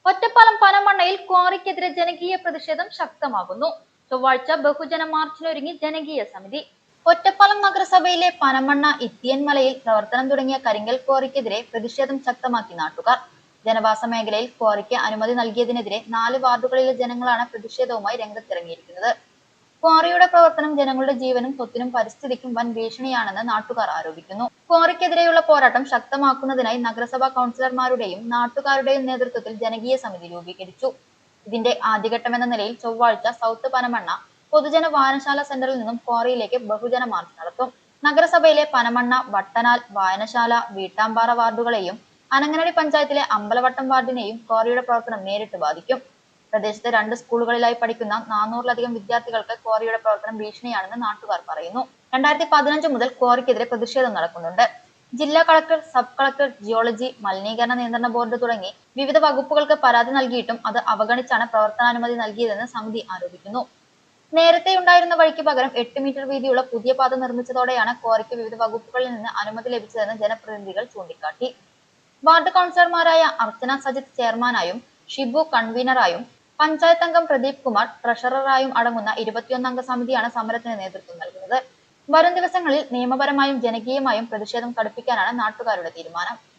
ഒറ്റപ്പാലം പനമണ്ണയിൽ ക്വാറിക്കെതിരെ ജനകീയ പ്രതിഷേധം ശക്തമാകുന്നു. ചൊവ്വാഴ്ച ബഹുജന മാർച്ചിനൊരുങ്ങി ജനകീയ സമിതി. ഒറ്റപ്പാലം നഗരസഭയിലെ പനമണ്ണ ഇത്തിയൻമലയിൽ പ്രവർത്തനം തുടങ്ങിയ കരിങ്കൽ ക്വാറിക്കെതിരെ പ്രതിഷേധം ശക്തമാക്കി നാട്ടുകാർ. ജനവാസ മേഖലയിൽ ക്വാറിക്ക് അനുമതി നൽകിയതിനെതിരെ 4 വാർഡുകളിലെ ജനങ്ങളാണ് പ്രതിഷേധവുമായി രംഗത്തിറങ്ങിയിരിക്കുന്നത്. ക്വാറിയുടെ പ്രവർത്തനം ജനങ്ങളുടെ ജീവനും സ്വത്തിനും പരിസ്ഥിതിക്കും വൻ ഭീഷണിയാണെന്ന് നാട്ടുകാർ ആരോപിക്കുന്നു. ക്വാറിക്കെതിരെയുള്ള പോരാട്ടം ശക്തമാക്കുന്നതിനായി നഗരസഭാ കൗൺസിലർമാരുടെയും നാട്ടുകാരുടെയും നേതൃത്വത്തിൽ ജനകീയ സമിതി രൂപീകരിച്ചു. ഇതിന്റെ ആദ്യഘട്ടമെന്ന നിലയിൽ ചൊവ്വാഴ്ച സൗത്ത് പനമണ്ണ പൊതുജന വായനശാല സെന്ററിൽ നിന്നും ക്വാറിയിലേക്ക് ബഹുജന മാർച്ച് നടത്തും. നഗരസഭയിലെ പനമണ്ണ, വട്ടനാൽ, വായനശാല, വീട്ടാമ്പാറ വാർഡുകളെയും അനങ്ങനടി പഞ്ചായത്തിലെ അമ്പലവട്ടം വാർഡിനെയും ക്വാറിയുടെ പ്രവർത്തനം നേരിട്ട് ബാധിക്കും. പ്രദേശത്തെ 2 സ്കൂളുകളിലായി പഠിക്കുന്ന 400-ലധികം വിദ്യാർത്ഥികൾക്ക് ക്വാറിയുടെ പ്രവർത്തനം ഭീഷണിയാണെന്ന് നാട്ടുകാർ പറയുന്നു. 2015 മുതൽ ക്വാറിക്കെതിരെ പ്രതിഷേധം നടക്കുന്നുണ്ട്. ജില്ലാ കളക്ടർ, സബ് കളക്ടർ, ജിയോളജി, മലിനീകരണ നിയന്ത്രണ ബോർഡ് തുടങ്ങി വിവിധ വകുപ്പുകൾക്ക് പരാതി നൽകിയിട്ടും അത് അവഗണിച്ചാണ് പ്രവർത്തനാനുമതി നൽകിയതെന്ന് സമിതി ആരോപിക്കുന്നു. നേരത്തെയുണ്ടായിരുന്ന വഴിക്ക് പകരം 8 മീറ്റർ വീതിയുള്ള പുതിയ പാത നിർമ്മിച്ചതോടെയാണ് ക്വാറിക്ക് വിവിധ വകുപ്പുകളിൽ നിന്ന് അനുമതി ലഭിച്ചതെന്ന് ജനപ്രതിനിധികൾ ചൂണ്ടിക്കാട്ടി. വാർഡ് കൗൺസിലർമാരായ അർച്ചന സജിത് ചെയർമാനായും ഷിബു കൺവീനറായും പഞ്ചായത്ത് അംഗം പ്രദീപ് കുമാർ ട്രഷററായും അടങ്ങുന്ന 21 അംഗ സമിതിയാണ് സമരത്തിന് നേതൃത്വം നൽകുന്നത്. വരും ദിവസങ്ങളിൽ നിയമപരമായും ജനകീയമായും പ്രതിഷേധം കടുപ്പിക്കാനാണ് നാട്ടുകാരുടെ തീരുമാനം.